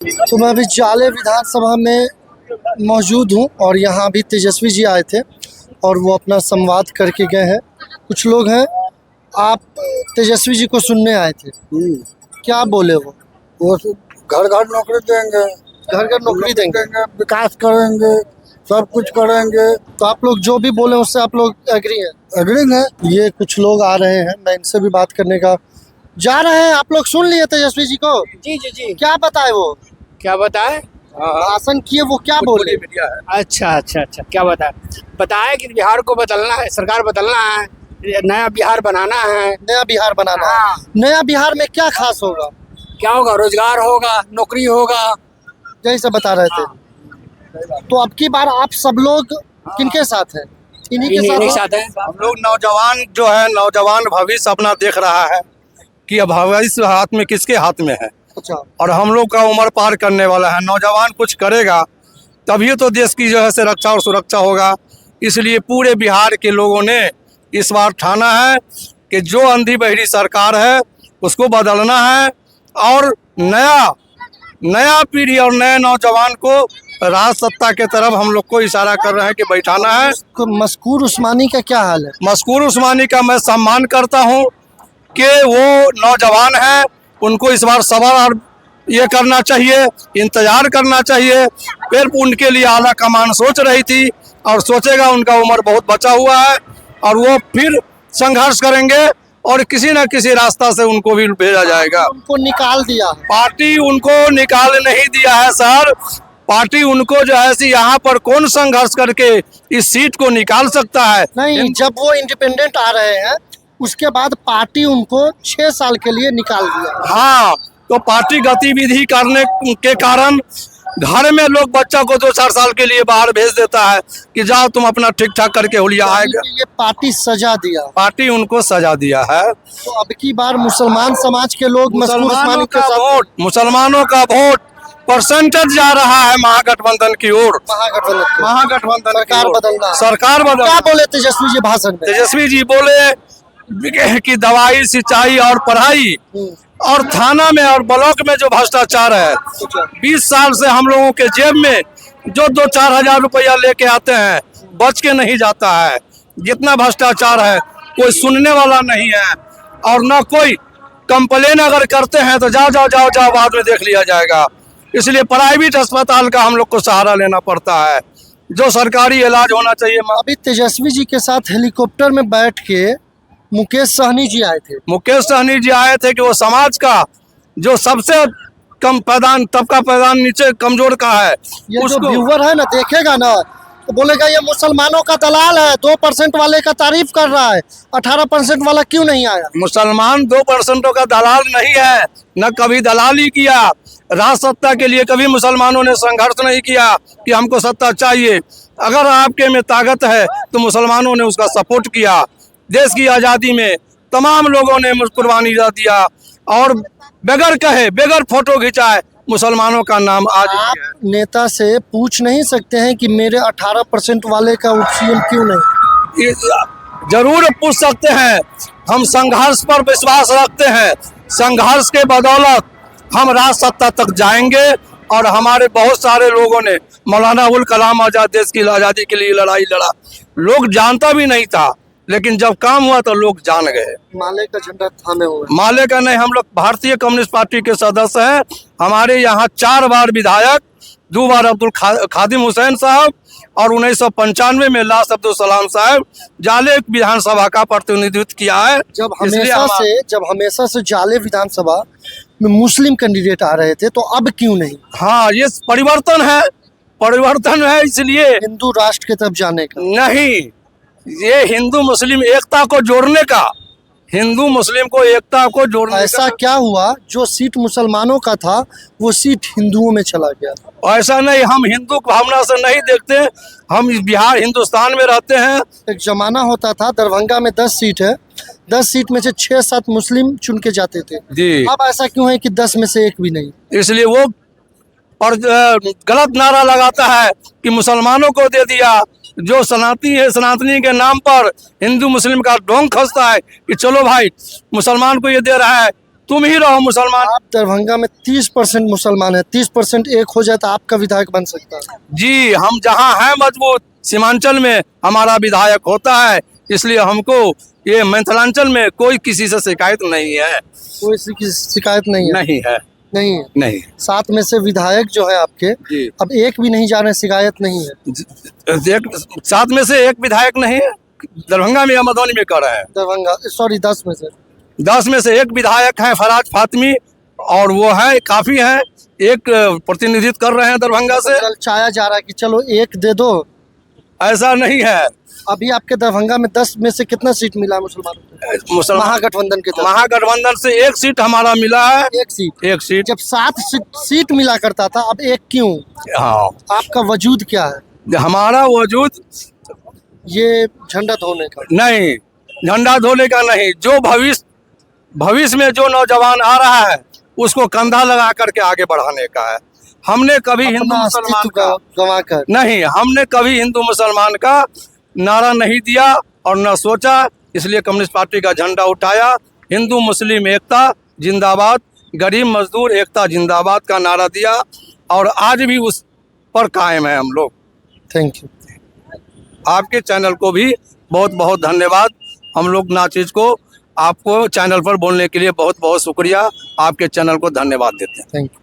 तो मैं अभी जाले विधानसभा में मौजूद हूँ और यहाँ भी तेजस्वी जी आए थे और वो अपना संवाद करके गए हैं। कुछ लोग हैं, आप तेजस्वी जी को सुनने आए थे, क्या बोले वो घर घर नौकरी देंगे, घर घर नौकरी देंगे, विकास करेंगे, सब कुछ करेंगे। तो आप लोग जो भी बोले उससे आप लोग एग्री हैं? एग्री है। ये कुछ लोग आ रहे हैं, मैं इनसे भी बात करने का जा रहे हैं। आप लोग सुन लिए तेजस्वी जी को? जी जी जी। क्या बताए वो? क्या बताए? भाषण किए, वो क्या बोले? अच्छा अच्छा अच्छा, क्या बताया कि बिहार को बदलना है, सरकार बदलना है, नया बिहार बनाना है। नया बिहार बनाना है। हाँ। नया बिहार में क्या खास होगा? क्या होगा? रोजगार होगा, नौकरी होगा। यही सब बता रहे थे। तो अब की बार आप सब लोग किनके साथ हैं? इन्हीं के इन्हीं साथ साथ है। हम लोग नौजवान जो है, नौजवान भविष्य अपना देख रहा है कि अब भविष्य हाथ में किसके हाथ में है। अच्छा, और हम लोग का उम्र पार करने वाला है। नौजवान कुछ करेगा तभी तो देश की जो है से रक्षा और सुरक्षा होगा। इसलिए पूरे बिहार के लोगों ने इस बार ठाना है कि जो अंधी बहरी सरकार है उसको बदलना है और नया पीढ़ी और नए नौजवान को राज सत्ता के तरफ हम लोग को इशारा कर रहे हैं कि बैठाना है। मस्कूर उस्मानी का क्या हाल है? मस्कूर उस्मानी का मैं सम्मान करता हूं कि वो नौजवान हैं, उनको इस बार सबर और ये करना चाहिए, इंतजार करना चाहिए। फिर उनके लिए आला कमान सोच रही थी और सोचेगा, उनका उम्र बहुत बचा हुआ है और वो फिर संघर्ष करेंगे और किसी न किसी रास्ता से उनको भी भेजा जाएगा। उनको निकाल दिया, पार्टी उनको निकाल नहीं दिया है सर। पार्टी उनको जो है यहाँ पर कौन संघर्ष करके इस सीट को निकाल सकता है? नहीं, जब वो इंडिपेंडेंट आ रहे हैं उसके बाद पार्टी उनको 6 साल के लिए निकाल दिया। हाँ, तो पार्टी गतिविधि करने के कारण घर में लोग बच्चा को 2-4 साल के लिए बाहर भेज देता है कि जाओ तुम अपना ठीक ठाक करके होलिया आएगा। ये पार्टी सजा दिया, पार्टी उनको सजा दिया है। तो अब की बार मुसलमान समाज के लोग मस्कूर उस्मानी के साथ, मुसलमानों का वोट परसेंटेज जा रहा है महागठबंधन की ओर। महागठबंधन सरकार बदलना, सरकार बदलना। क्या बोले तेजस्वी जी भाषण में? तेजस्वी जी बोले कि दवाई, सिंचाई और पढ़ाई और थाना में और ब्लॉक में जो भ्रष्टाचार है, 20 साल से हम लोगों के जेब में जो 2-4 हजार रुपया लेके आते हैं बच के नहीं जाता है। जितना भ्रष्टाचार है कोई सुनने वाला नहीं है और न कोई कंप्लेन अगर करते हैं तो जाओ बाद में देख लिया जाएगा। इसलिए प्राइवेट अस्पताल का हम लोग को सहारा लेना पड़ता है, जो सरकारी इलाज होना चाहिए। अभी तेजस्वी जी के साथ हेलीकॉप्टर में बैठ के मुकेश सहनी जी आए थे। मुकेश सहनी जी आए थे कि वो समाज का जो सबसे कम तबका पैदान नीचे कमजोर का है, ये जो व्यूअर है ना, देखेगा ना तो बोलेगा ये मुसलमानों का दलाल है, 2% वाले का तारीफ कर रहा है, 18% वाला क्यों नहीं आया? मुसलमान 2% का दलाल नहीं है, न कभी दलाली किया। राज सत्ता के लिए कभी मुसलमानों ने संघर्ष नहीं किया कि हमको सत्ता चाहिए। अगर आपके में ताकत है तो मुसलमानों ने उसका सपोर्ट किया। देश की आज़ादी में तमाम लोगों ने कुर्बानी दिया और बगैर कहे, बगैर फोटो खिंचाए मुसलमानों का नाम आज। आप नेता से पूछ नहीं सकते हैं कि मेरे 18% वाले का उपसीएम क्यों नहीं? जरूर पूछ सकते हैं। हम संघर्ष पर विश्वास रखते हैं। संघर्ष के बदौलत हम राज सत्ता तक जाएंगे और हमारे बहुत सारे लोगों ने मौलाना अबुल कलाम आजाद देश की आज़ादी के लिए लड़ाई लड़ा। लोग जानता भी नहीं था, लेकिन जब काम हुआ तो लोग जान गए। माले का झंडा थामे हुए? माले का नहीं, हम लोग भारतीय कम्युनिस्ट पार्टी के सदस्य हैं। हमारे यहाँ 4 बार विधायक, 2 बार अब्दुल खादिम हुसैन साहब और 1995 में लास्ट अब्दुल सलाम साहब जाले विधानसभा का प्रतिनिधित्व किया है। जब हमेशा से जाले विधानसभा में मुस्लिम कैंडिडेट आ रहे थे तो अब क्यों नहीं? हाँ, ये परिवर्तन है इसलिए। हिंदू राष्ट्र की तरफ जाने का नहीं, ये हिंदू मुस्लिम एकता को जोड़ने का, हिंदू मुस्लिम को एकता को जोड़ने का। ऐसा क्या हुआ जो सीट मुसलमानों का था वो सीट हिंदुओं में चला गया? ऐसा नहीं, हम हिंदू भावना से नहीं देखते। हम बिहार हिंदुस्तान में रहते हैं। एक जमाना होता था, दरभंगा में 10 सीट है, 10 सीट में से 6-7 मुस्लिम चुन के जाते थे जी। अब ऐसा क्यों है कि 10 में से 1 भी नहीं? इसलिए वो और गलत नारा लगाता है कि मुसलमानों को दे दिया। जो सनातनी के नाम पर हिंदू मुस्लिम का ढोंग खसता है कि चलो भाई मुसलमान को ये दे रहा है तुम ही रहो मुसलमान। आप दरभंगा में 30% मुसलमान है, 30% एक हो जाए तो आपका विधायक बन सकता है। जी, हम जहाँ हैं मजबूत सीमांचल में हमारा विधायक होता है, इसलिए हमको ये मिथिलांचल में कोई किसी से शिकायत नहीं है। कोई की शिकायत नहीं है। नहीं है, नहीं है। नहीं। 7 में से विधायक जो है आपके, जी। अब एक भी नहीं जा रहे, शिकायत नहीं है। 7 में से एक विधायक नहीं है दरभंगा में या मधुबनी में कर रहे हैं। दरभंगा, सॉरी 10 में से। 10 में से एक विधायक है फराज फातमी, और वो है काफी है, एक प्रतिनिधित्व कर रहे हैं दरभंगा से। चाया जा रहा है कि चलो एक दे दो। ऐसा नहीं है। अभी आपके दरभंगा में 10 में से कितना सीट मिला है मुसलमानों को? मुसलमान महागठबंधन के तरफ महागठबंधन से एक सीट हमारा मिला है। एक सीट। एक सीट। जब 7 सीट मिला करता था, अब एक क्यों? हाँ, आपका वजूद क्या है? हमारा वजूद ये झंडा धोने का नहीं, झंडा धोने का नहीं, जो भविष्य में जो नौजवान आ रहा है उसको कंधा लगा करके आगे बढ़ाने का है। हमने कभी हिंदू अपना मुसलमान अस्तित्व का गंवा कर नहीं, हमने कभी हिंदू मुसलमान का नारा नहीं दिया और न सोचा, इसलिए कम्युनिस्ट पार्टी का झंडा उठाया। हिंदू मुस्लिम एकता जिंदाबाद, गरीब मजदूर एकता जिंदाबाद का नारा दिया, और आज भी उस पर कायम है हम लोग। Thank you. आपके चैनल को भी बहुत बहुत धन्यवाद। हम लोग नाचीज को आपको चैनल पर बोलने के लिए बहुत बहुत शुक्रिया, आपके चैनल को धन्यवाद देते हैं। Thank you.